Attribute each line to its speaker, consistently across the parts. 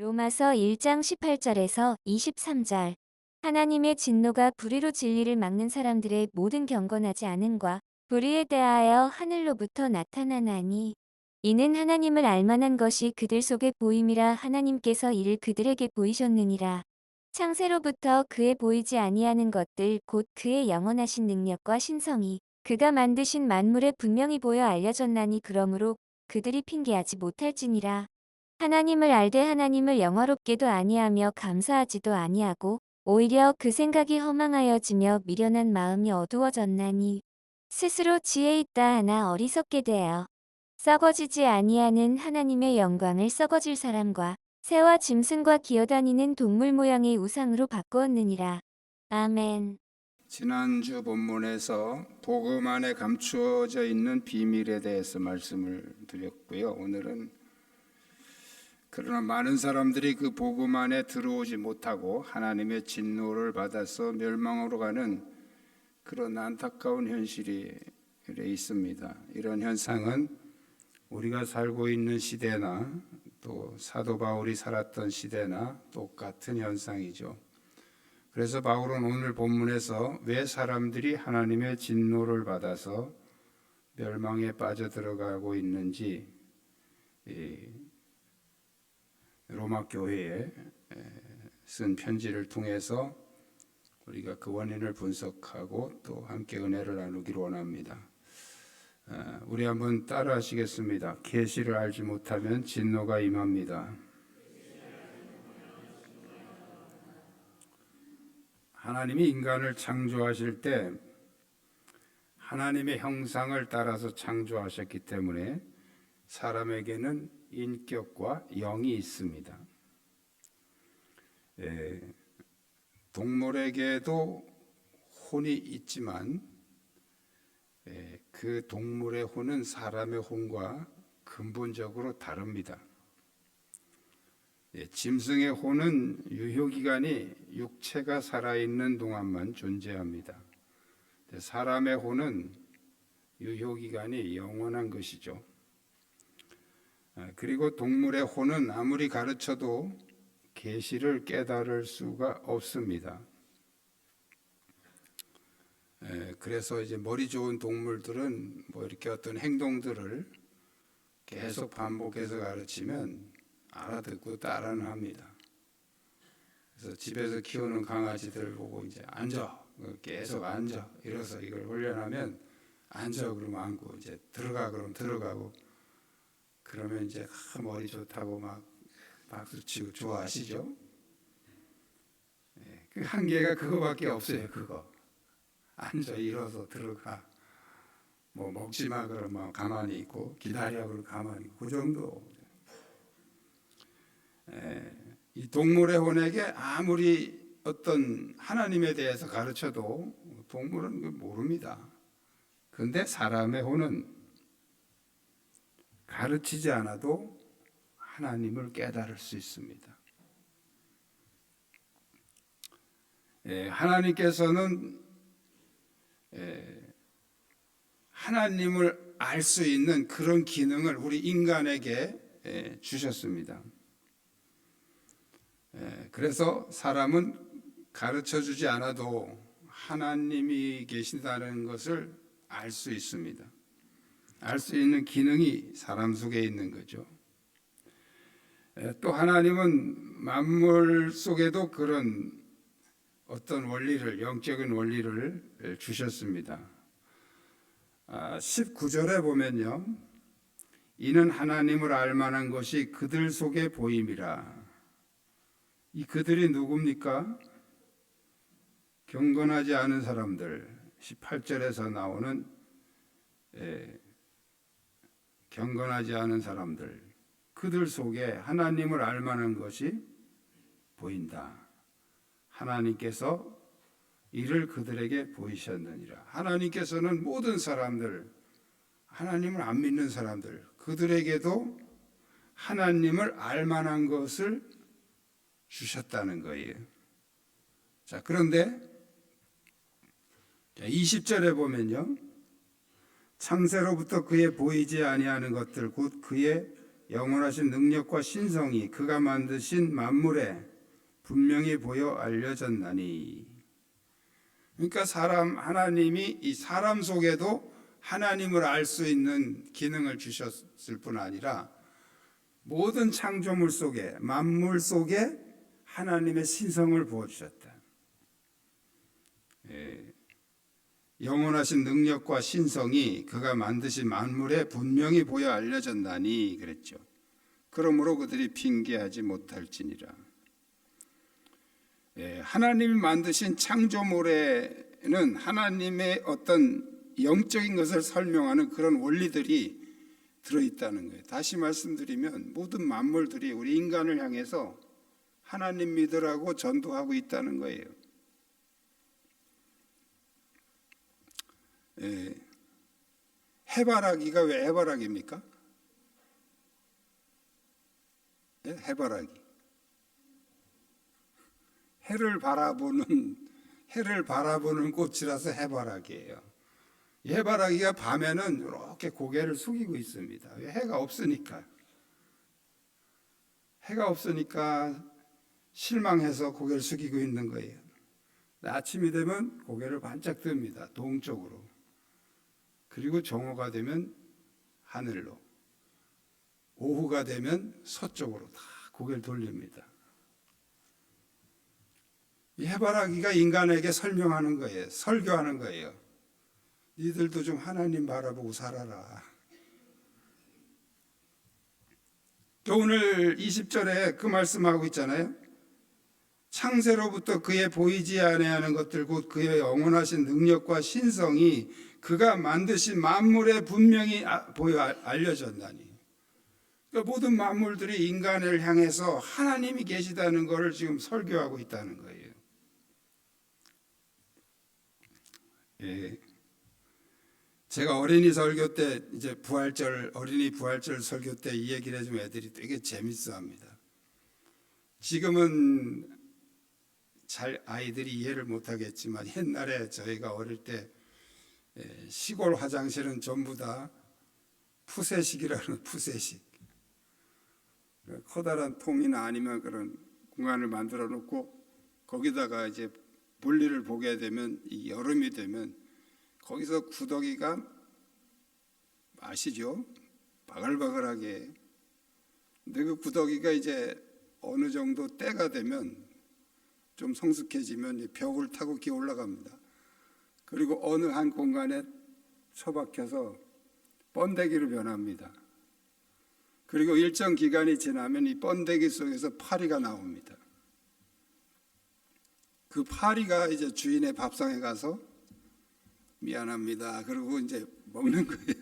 Speaker 1: 로마서 1장 18절에서 23절. 하나님의 진노가 불의로 진리를 막는 사람들의 모든 경건하지 않음과 불의에 대하여 하늘로부터 나타나나니 이는 하나님을 알만한 것이 그들 속에 보임이라 하나님께서 이를 그들에게 보이셨느니라. 창세로부터 그의 보이지 아니하는 것들 곧 그의 영원하신 능력과 신성이 그가 만드신 만물에 분명히 보여 알려졌나니 그러므로 그들이 핑계하지 못할지니라. 하나님을 알되 하나님을 영화롭게도 아니하며 감사하지도 아니하고 오히려 그 생각이 허망하여지며 미련한 마음이 어두워졌나니 스스로 지혜 있다 하나 어리석게 되어 썩어지지 아니하는 하나님의 영광을 썩어질 사람과 새와 짐승과 기어다니는 동물 모양의 우상으로 바꾸었느니라. 아멘.
Speaker 2: 지난주 본문에서 복음 안에 감추어져 있는 비밀에 대해서 말씀을 드렸고요. 오늘은 그러나 많은 사람들이 그 복음 안에 들어오지 못하고 하나님의 진노를 받아서 멸망으로 가는 그런 안타까운 현실이 있습니다. 이런 현상은 우리가 살고 있는 시대나 또 사도 바울이 살았던 시대나 똑같은 현상이죠. 그래서 바울은 오늘 본문에서 왜 사람들이 하나님의 진노를 받아서 멸망에 빠져들어가고 있는지 로마 교회에 쓴 편지를 통해서 우리가 그 원인을 분석하고 또 함께 은혜를 나누기를 원합니다. 우리 한번 따라 하시겠습니다. 계시를 알지 못하면 진노가 임합니다. 하나님이 인간을 창조하실 때 하나님의 형상을 따라서 창조하셨기 때문에 사람에게는 인격과 영이 있습니다. 동물에게도 혼이 있지만 그 동물의 혼은 사람의 혼과 근본적으로 다릅니다. 짐승의 혼은 유효기간이 육체가 살아있는 동안만 존재합니다. 사람의 혼은 유효기간이 영원한 것이죠. 그리고 동물의 혼은 아무리 가르쳐도 계시를 깨달을 수가 없습니다. 그래서 이제 머리 좋은 동물들은 뭐 이렇게 어떤 행동들을 계속 반복해서 가르치면 알아듣고 따라는 합니다. 그래서 집에서 키우는 강아지들 보고 이제 앉아, 계속 앉아 이래서 이걸 훈련하면 앉아 그러면 앉고 이제 들어가 그러면 들어가고 그러면 이제 머리 좋다고 막 박수치고 좋아하시죠? 그 한계가 그거밖에 없어요. 그거 앉아 일어서 들어가 뭐 먹지 마 그러면 가만히 있고 기다려 그러면 가만히 있고 그 정도. 이 동물의 혼에게 아무리 어떤 하나님에 대해서 가르쳐도 동물은 모릅니다. 그런데 사람의 혼은 가르치지 않아도 하나님을 깨달을 수 있습니다. 하나님께서는 하나님을 알 수 있는 그런 기능을 우리 인간에게 주셨습니다. 그래서 사람은 가르쳐 주지 않아도 하나님이 계신다는 것을 알 수 있습니다. 알 수 있는 기능이 사람 속에 있는 거죠. 또 하나님은 만물 속에도 그런 어떤 원리를, 영적인 원리를 주셨습니다. 19절에 보면요. 이는 하나님을 알만한 것이 그들 속에 보임이라. 이 그들이 누굽니까? 경건하지 않은 사람들. 18절에서 나오는 경건하지 않은 사람들. 그들 속에 하나님을 알만한 것이 보인다. 하나님께서 이를 그들에게 보이셨느니라. 하나님께서는 모든 사람들, 하나님을 안 믿는 사람들, 그들에게도 하나님을 알만한 것을 주셨다는 거예요. 자, 그런데 20절에 보면요. 창세로부터 그의 보이지 아니하는 것들 곧 그의 영원하신 능력과 신성이 그가 만드신 만물에 분명히 보여 알려졌나니. 그러니까 하나님이 이 사람 속에도 하나님을 알 수 있는 기능을 주셨을 뿐 아니라 모든 창조물 속에, 만물 속에 하나님의 신성을 부어주셨다. 영원하신 능력과 신성이 그가 만드신 만물에 분명히 보여 알려졌나니 그랬죠. 그러므로 그들이 핑계하지 못할지니라. 하나님이 만드신 창조물에는 하나님의 어떤 영적인 것을 설명하는 그런 원리들이 들어있다는 거예요. 다시 말씀드리면 모든 만물들이 우리 인간을 향해서 하나님 믿으라고 전도하고 있다는 거예요. 해바라기가 왜 해바라기입니까? 해바라기. 해를 바라보는 꽃이라서 해바라기예요. 해바라기가 밤에는 이렇게 고개를 숙이고 있습니다. 해가 없으니까. 해가 없으니까 실망해서 고개를 숙이고 있는 거예요. 아침이 되면 고개를 반짝 듭니다. 동쪽으로. 그리고 정오가 되면 하늘로. 오후가 되면 서쪽으로 다 고개를 돌립니다. 이 해바라기가 인간에게 설명하는 거예요. 설교하는 거예요. 니들도 좀 하나님 바라보고 살아라. 오늘 20절에 그 말씀하고 있잖아요. 창세로부터 그의 보이지 아니하는 것들 곧 그의 영원하신 능력과 신성이 그가 만드신 만물에 분명히 보여 알려졌나니. 그러니까 모든 만물들이 인간을 향해서 하나님이 계시다는 것을 지금 설교하고 있다는 거예요. 제가 어린이 설교 때 이제 어린이 부활절 설교 때 이 얘기를 해주면 애들이 되게 재밌어합니다. 지금은 잘 아이들이 이해를 못하겠지만 옛날에 저희가 어릴 때 시골 화장실은 전부 다 푸세식이라는 푸세식. 커다란 통이나 아니면 그런 공간을 만들어 놓고 거기다가 이제 볼일을 보게 되면 이 여름이 되면 거기서 구더기가 아시죠? 바글바글하게. 근데 그 구더기가 이제 어느 정도 때가 되면 좀 성숙해지면 벽을 타고 기어 올라갑니다. 그리고 어느 한 공간에 처박혀서 번데기로 변합니다. 그리고 일정 기간이 지나면 이 번데기 속에서 파리가 나옵니다. 그 파리가 이제 주인의 밥상에 가서 미안합니다. 그리고 이제 먹는 거예요.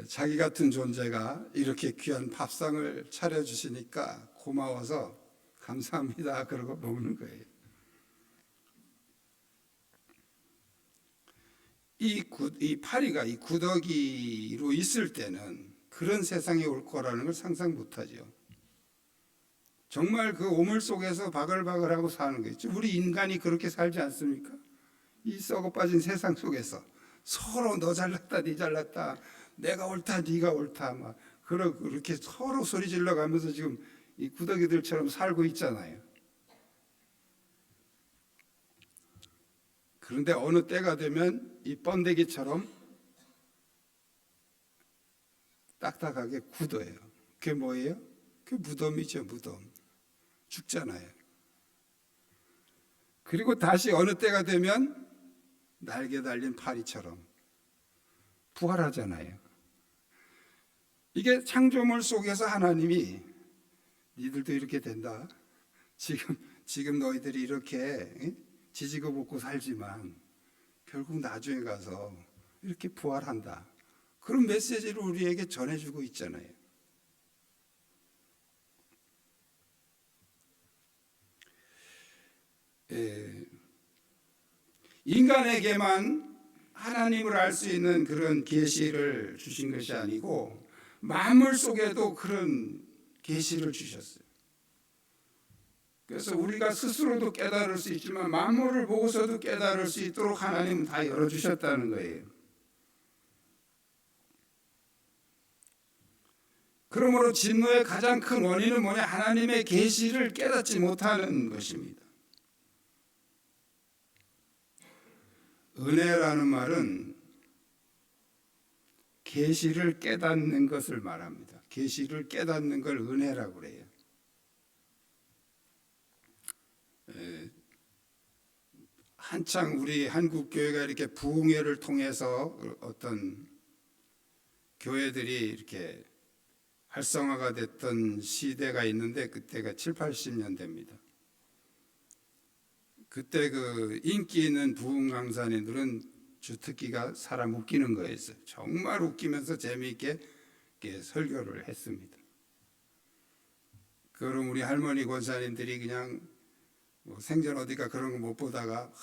Speaker 2: 자기 같은 존재가 이렇게 귀한 밥상을 차려주시니까 고마워서 감사합니다. 그러고 먹는 거예요. 이 파리가 이 구더기로 있을 때는 그런 세상이 올 거라는 걸 상상 못하죠. 정말 그 오물 속에서 바글바글하고 사는 거죠. 우리 인간이 그렇게 살지 않습니까? 이 썩어 빠진 세상 속에서 서로 너 잘났다, 네 잘났다, 내가 옳다, 네가 옳다, 막 그렇게 서로 소리 질러가면서 지금 이 구더기들처럼 살고 있잖아요. 그런데 어느 때가 되면 이 번데기처럼 딱딱하게 굳어요. 그게 뭐예요? 그게 무덤이죠, 무덤. 죽잖아요. 그리고 다시 어느 때가 되면 날개 달린 파리처럼 부활하잖아요. 이게 창조물 속에서 하나님이 니들도 이렇게 된다. 지금 너희들이 이렇게 지지고 볶고 살지만 결국 나중에 가서 이렇게 부활한다. 그런 메시지를 우리에게 전해주고 있잖아요. 인간에게만 하나님을 알 수 있는 그런 계시를 주신 것이 아니고 만물 속에도 그런 계시를 주셨어요. 그래서 우리가 스스로도 깨달을 수 있지만 만물을 보고서도 깨달을 수 있도록 하나님은 다 열어주셨다는 거예요. 그러므로 진노의 가장 큰 원인은 뭐냐? 하나님의 계시를 깨닫지 못하는 것입니다. 은혜라는 말은 계시를 깨닫는 것을 말합니다. 계시를 깨닫는 걸 은혜라고 그래요. 한창 우리 한국 교회가 이렇게 부흥회를 통해서 어떤 교회들이 이렇게 활성화가 됐던 시대가 있는데 그때가 7, 80년대입니다. 그때 그 인기 있는 부흥 강사님들은 주특기가 사람 웃기는 거였어요. 정말 웃기면서 재미있게 이렇게 설교를 했습니다. 그럼 우리 할머니 권사님들이 그냥 뭐 생전 어디가 그런 거 못 보다가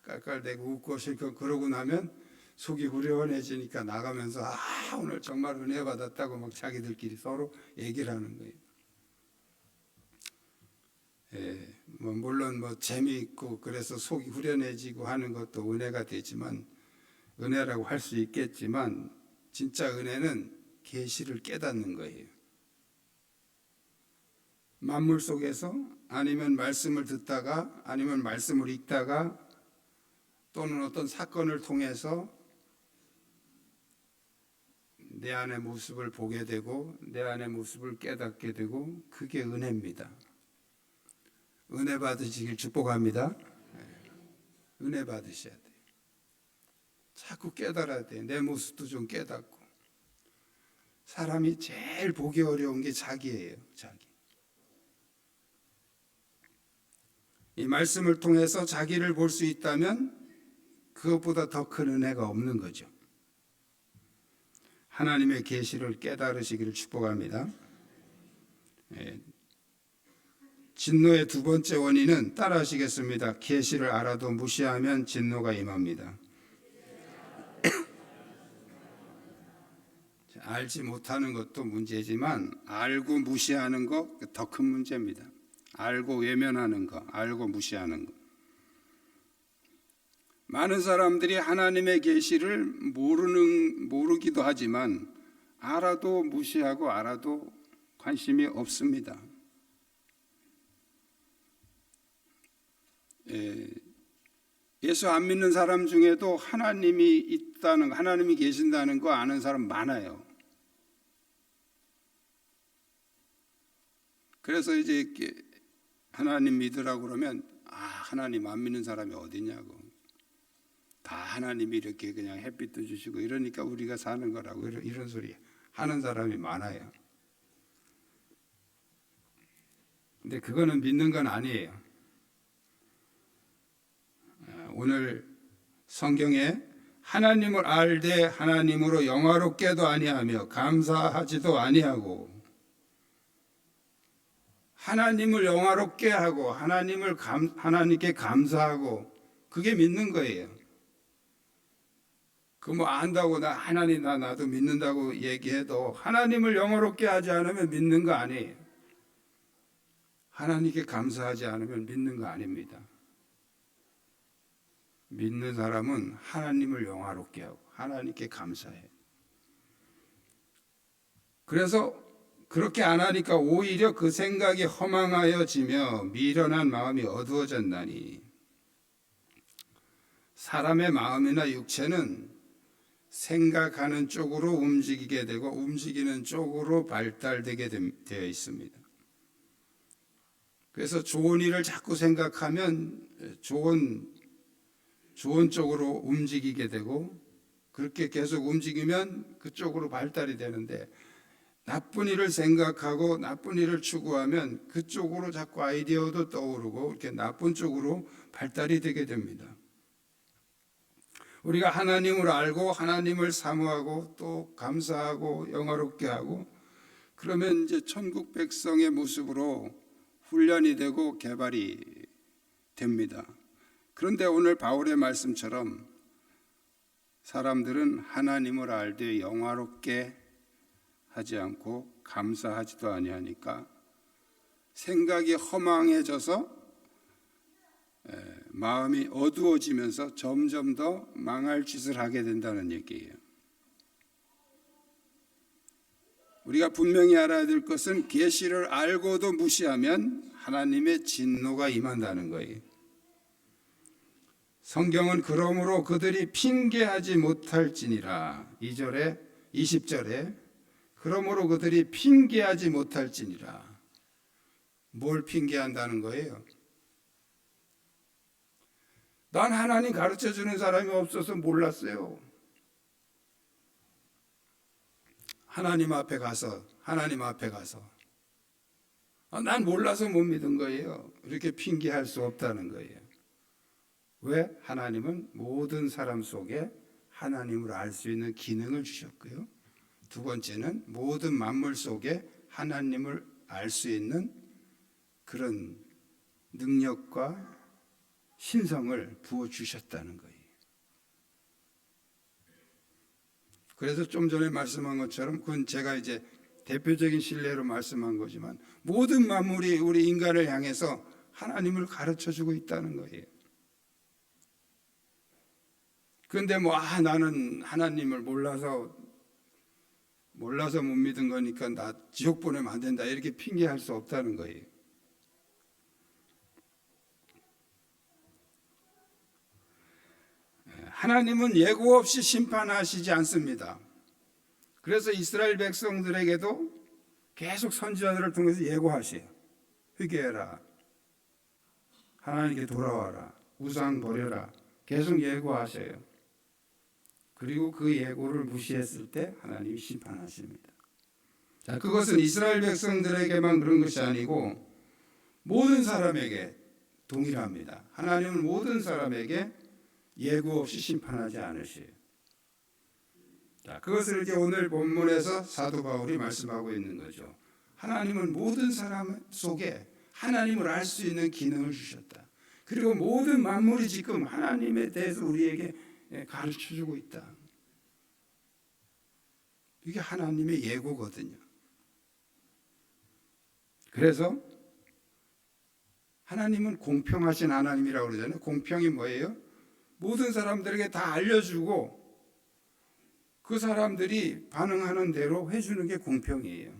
Speaker 2: 깔깔대고 웃고 실컷 그러고 나면 속이 후련해지니까 나가면서 오늘 정말 은혜 받았다고 막 자기들끼리 서로 얘기를 하는 거예요. 뭐 물론 뭐 재미있고 그래서 속이 후련해지고 하는 것도 은혜가 되지만 은혜라고 할 수 있겠지만 진짜 은혜는 계시를 깨닫는 거예요. 만물 속에서 아니면 말씀을 듣다가 아니면 말씀을 읽다가 또는 어떤 사건을 통해서 내 안의 모습을 보게 되고 내 안의 모습을 깨닫게 되고 그게 은혜입니다. 은혜 받으시길 축복합니다. 은혜 받으셔야 돼요. 자꾸 깨달아야 돼요. 내 모습도 좀 깨닫고. 사람이 제일 보기 어려운 게 자기예요. 자기. 이 말씀을 통해서 자기를 볼 수 있다면 그것보다 더 큰 은혜가 없는 거죠. 하나님의 계시를 깨달으시기를 축복합니다. 진노의 두 번째 원인은 따라하시겠습니다. 계시를 알아도 무시하면 진노가 임합니다. 알지 못하는 것도 문제지만 알고 무시하는 것 더 큰 문제입니다. 알고 외면하는 것, 알고 무시하는 것. 많은 사람들이 하나님의 계시를 모르기도 하지만 알아도 무시하고 알아도 관심이 없습니다. 예수 안 믿는 사람 중에도 하나님이 있다는, 하나님이 계신다는 거 아는 사람 많아요. 그래서 이제 하나님 믿으라고 그러면 하나님 안 믿는 사람이 어디냐고. 다 하나님이 이렇게 그냥 햇빛도 주시고 이러니까 우리가 사는 거라고 이런 소리 하는 사람이 많아요. 근데 그거는 믿는 건 아니에요. 오늘 성경에 하나님을 알되 하나님으로 영화롭게도 아니하며 감사하지도 아니하고 하나님을 영화롭게 하고 하나님께 감사하고 그게 믿는 거예요. 그 뭐 안다고 나도 믿는다고 얘기해도 하나님을 영화롭게 하지 않으면 믿는 거 아니에요. 하나님께 감사하지 않으면 믿는 거 아닙니다. 믿는 사람은 하나님을 영화롭게 하고 하나님께 감사해요. 그래서 그렇게 안 하니까 오히려 그 생각이 허망하여지며 미련한 마음이 어두워졌나니 사람의 마음이나 육체는 생각하는 쪽으로 움직이게 되고 움직이는 쪽으로 발달되게 되어 있습니다. 그래서 좋은 일을 자꾸 생각하면 좋은 쪽으로 움직이게 되고 그렇게 계속 움직이면 그쪽으로 발달이 되는데 나쁜 일을 생각하고 나쁜 일을 추구하면 그쪽으로 자꾸 아이디어도 떠오르고 이렇게 나쁜 쪽으로 발달이 되게 됩니다. 우리가 하나님을 알고 하나님을 사모하고 또 감사하고 영화롭게 하고 그러면 이제 천국 백성의 모습으로 훈련이 되고 개발이 됩니다. 그런데 오늘 바울의 말씀처럼 사람들은 하나님을 알되 영화롭게 하지 않고 감사하지도 아니하니까 생각이 허망해져서 마음이 어두워지면서 점점 더 망할 짓을 하게 된다는 얘기예요. 우리가 분명히 알아야 될 것은 계시를 알고도 무시하면 하나님의 진노가 임한다는 거예요. 성경은 그러므로 그들이 핑계하지 못할지니라 2절에 20절에 그러므로 그들이 핑계하지 못할지니라. 뭘 핑계한다는 거예요? 난 하나님 가르쳐주는 사람이 없어서 몰랐어요. 하나님 앞에 가서 난 몰라서 못 믿은 거예요. 이렇게 핑계할 수 없다는 거예요. 왜? 하나님은 모든 사람 속에 하나님을 알 수 있는 기능을 주셨고요. 두 번째는 모든 만물 속에 하나님을 알 수 있는 그런 능력과 신성을 부어주셨다는 거예요. 그래서 좀 전에 말씀한 것처럼 그건 제가 이제 대표적인 신뢰로 말씀한 거지만 모든 만물이 우리 인간을 향해서 하나님을 가르쳐주고 있다는 거예요. 그런데 나는 하나님을 몰라서 못 믿은 거니까 나 지옥 보내면 안 된다 이렇게 핑계할 수 없다는 거예요. 하나님은 예고 없이 심판하시지 않습니다. 그래서 이스라엘 백성들에게도 계속 선지자들을 통해서 예고하세요. 회개해라. 하나님께 돌아와라. 우상 버려라. 계속 예고하셔요. 그리고 그 예고를 무시했을 때 하나님이 심판하십니다. 자, 그것은 이스라엘 백성들에게만 그런 것이 아니고 모든 사람에게 동일합니다. 하나님은 모든 사람에게 예고 없이 심판하지 않으시요. 자, 그것을 이렇게 오늘 본문에서 사도 바울이 말씀하고 있는 거죠. 하나님은 모든 사람 속에 하나님을 알 수 있는 기능을 주셨다. 그리고 모든 만물이 지금 하나님에 대해서 우리에게 가르쳐주고 있다. 이게 하나님의 예고거든요. 그래서 하나님은 공평하신 하나님이라고 그러잖아요. 공평이 뭐예요? 모든 사람들에게 다 알려주고 그 사람들이 반응하는 대로 해주는 게 공평이에요.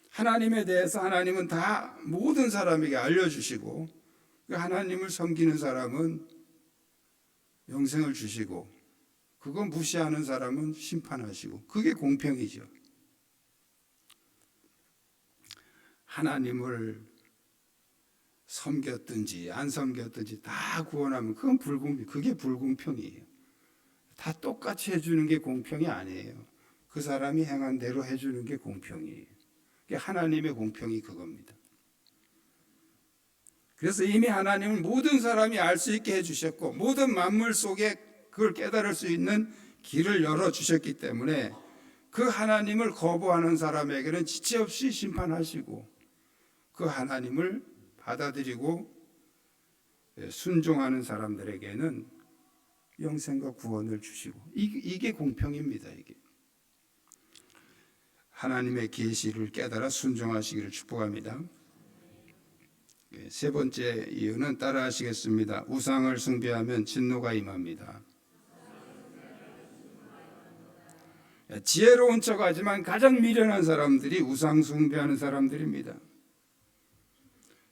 Speaker 2: 하나님에 대해서 하나님은 다 모든 사람에게 알려주시고 하나님을 섬기는 사람은 영생을 주시고 그거 무시하는 사람은 심판하시고 그게 공평이죠. 하나님을 섬겼든지 안 섬겼든지 다 구원하면 그건 그게 불공평이에요. 다 똑같이 해주는 게 공평이 아니에요. 그 사람이 행한 대로 해주는 게 공평이에요. 하나님의 공평이 그겁니다. 그래서 이미 하나님은 모든 사람이 알 수 있게 해주셨고 모든 만물 속에 그걸 깨달을 수 있는 길을 열어주셨기 때문에 그 하나님을 거부하는 사람에게는 지체 없이 심판하시고 그 하나님을 받아들이고 순종하는 사람들에게는 영생과 구원을 주시고 이게 공평입니다. 이게 하나님의 계시를 깨달아 순종하시기를 축복합니다. 세 번째 이유는 따라하시겠습니다. 우상을 숭배하면 진노가 임합니다. 지혜로운 척하지만 가장 미련한 사람들이 우상 숭배하는 사람들입니다.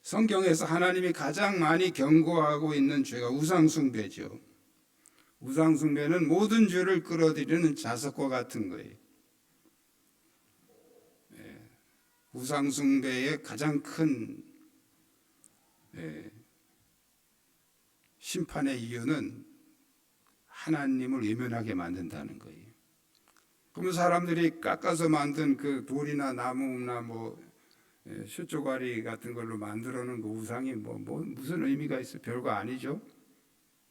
Speaker 2: 성경에서 하나님이 가장 많이 경고하고 있는 죄가 우상 숭배죠. 우상 숭배는 모든 죄를 끌어들이는 자석과 같은 거예요. 우상 숭배의 가장 큰 심판의 이유는 하나님을 외면하게 만든다는 거예요. 그러면 사람들이 깎아서 만든 그 돌이나 나무나 쇳조가리 같은 걸로 만들어 놓은 그 우상이 무슨 의미가 있어? 별거 아니죠.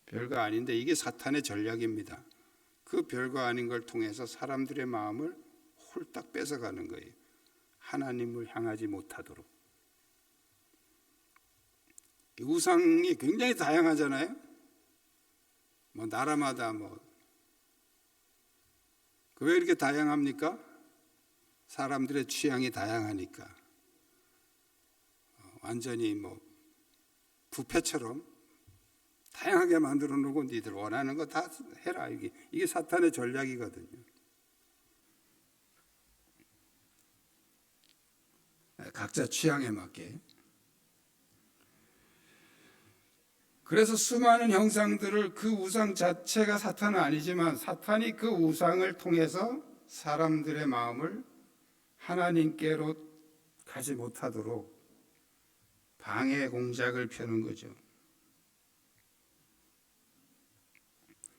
Speaker 2: 별거 아닌데 이게 사탄의 전략입니다. 그 별거 아닌 걸 통해서 사람들의 마음을 홀딱 뺏어가는 거예요. 하나님을 향하지 못하도록. 우상이 굉장히 다양하잖아요. 나라마다 왜 이렇게 다양합니까? 사람들의 취향이 다양하니까. 완전히 부패처럼 다양하게 만들어 놓고 니들 원하는 거 다 해라. 이게 사탄의 전략이거든요. 각자 취향에 맞게. 그래서 수많은 형상들을 그 우상 자체가 사탄은 아니지만 사탄이 그 우상을 통해서 사람들의 마음을 하나님께로 가지 못하도록 방해 공작을 펴는 거죠.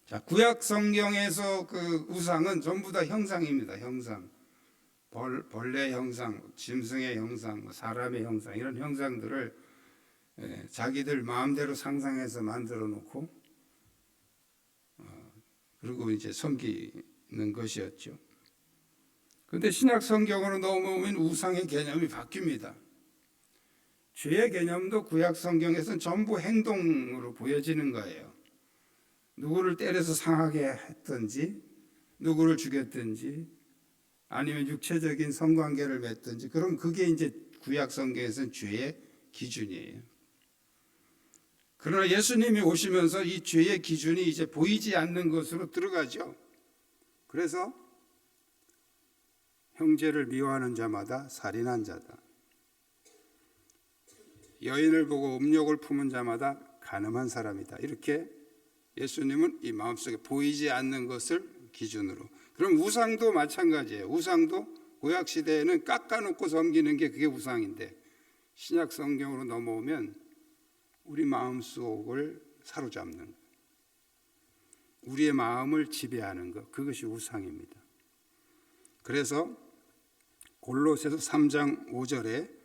Speaker 2: 자, 구약 성경에서 그 우상은 전부 다 형상입니다. 형상. 벌레 형상, 짐승의 형상, 사람의 형상, 이런 형상들을 자기들 마음대로 상상해서 만들어 놓고 그리고 이제 섬기는 것이었죠. 그런데 신약 성경으로 넘어오면 우상의 개념이 바뀝니다. 죄의 개념도 구약 성경에서는 전부 행동으로 보여지는 거예요. 누구를 때려서 상하게 했든지, 누구를 죽였든지, 아니면 육체적인 성관계를 맺든지, 그럼 그게 이제 구약 성경에서는 죄의 기준이에요. 그러나 예수님이 오시면서 이 죄의 기준이 이제 보이지 않는 것으로 들어가죠. 그래서 형제를 미워하는 자마다 살인한 자다. 여인을 보고 음욕을 품은 자마다 간음한 사람이다. 이렇게 예수님은 이 마음속에 보이지 않는 것을 기준으로. 그럼 우상도 마찬가지예요. 우상도 구약 시대에는 깎아놓고 섬기는 게 그게 우상인데 신약 성경으로 넘어오면 우리 마음속을 사로잡는 것, 우리의 마음을 지배하는 것, 그것이 우상입니다. 그래서 골로새서 3장 5절에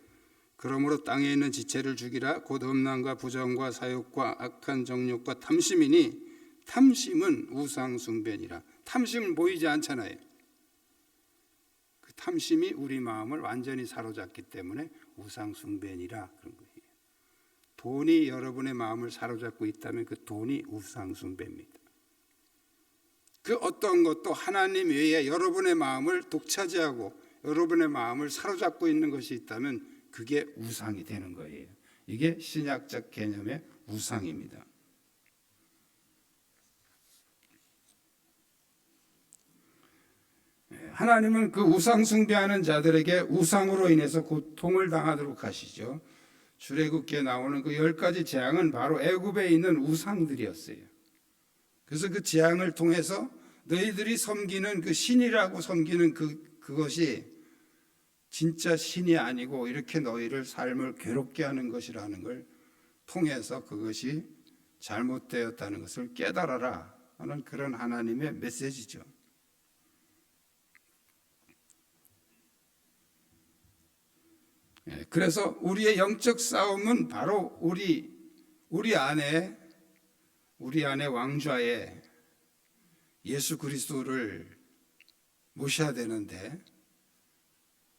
Speaker 2: 그러므로 땅에 있는 지체를 죽이라 곧 음란과 부정과 사욕과 악한 정욕과 탐심이니 탐심은 우상 숭배니라. 탐심은 보이지 않잖아요. 그 탐심이 우리 마음을 완전히 사로잡기 때문에 우상 숭배니라 그런 거예요. 돈이 여러분의 마음을 사로잡고 있다면 그 돈이 우상 숭배입니다. 그 어떤 것도 하나님 외에 여러분의 마음을 독차지하고 여러분의 마음을 사로잡고 있는 것이 있다면 그게 우상이 되는 거예요. 이게 신약적 개념의 우상입니다. 하나님은 그 우상 숭배하는 자들에게 우상으로 인해서 고통을 당하도록 하시죠. 출애굽기에 나오는 그 10가지 재앙은 바로 애굽에 있는 우상들이었어요. 그래서 그 재앙을 통해서 너희들이 섬기는 그 신이라고 섬기는 그것이 진짜 신이 아니고 이렇게 너희를 삶을 괴롭게 하는 것이라는 걸 통해서 그것이 잘못되었다는 것을 깨달아라 하는 그런 하나님의 메시지죠. 그래서 우리의 영적 싸움은 바로 우리 안에 왕좌에 예수 그리스도를 모셔야 되는데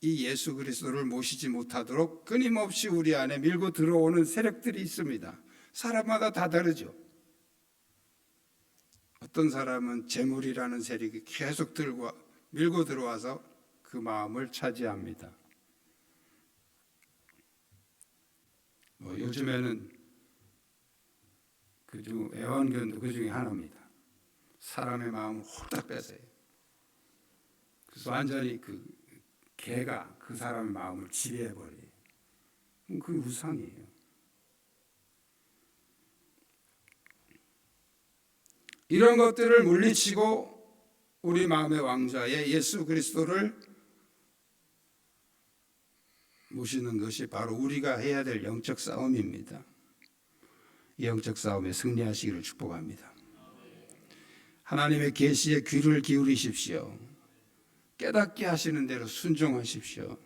Speaker 2: 이 예수 그리스도를 모시지 못하도록 끊임없이 우리 안에 밀고 들어오는 세력들이 있습니다. 사람마다 다 다르죠. 어떤 사람은 재물이라는 세력이 계속 밀고 들어와서 그 마음을 차지합니다. 요즘에는 그중 애완견도 그 중에 하나입니다. 사람의 마음을 홀딱 뺏어요. 그래서 완전히 그 개가 그 사람의 마음을 지배해버려요. 그게 우상이에요. 이런 것들을 물리치고 우리 마음의 왕좌에 예수 그리스도를 모시는 것이 바로 우리가 해야 될 영적 싸움입니다. 이 영적 싸움에 승리하시기를 축복합니다. 하나님의 계시에 귀를 기울이십시오. 깨닫게 하시는 대로 순종하십시오.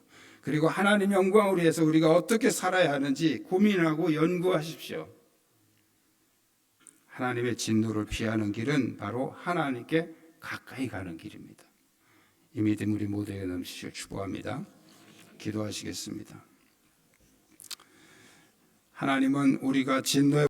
Speaker 2: 그리고 하나님 영광을 위해서 우리가 어떻게 살아야 하는지 고민하고 연구하십시오. 하나님의 진노를 피하는 길은 바로 하나님께 가까이 가는 길입니다. 이 믿음 우리 모두에게 넘치시길 축복합니다. 기도하시겠습니다. 하나님은 우리가 진노의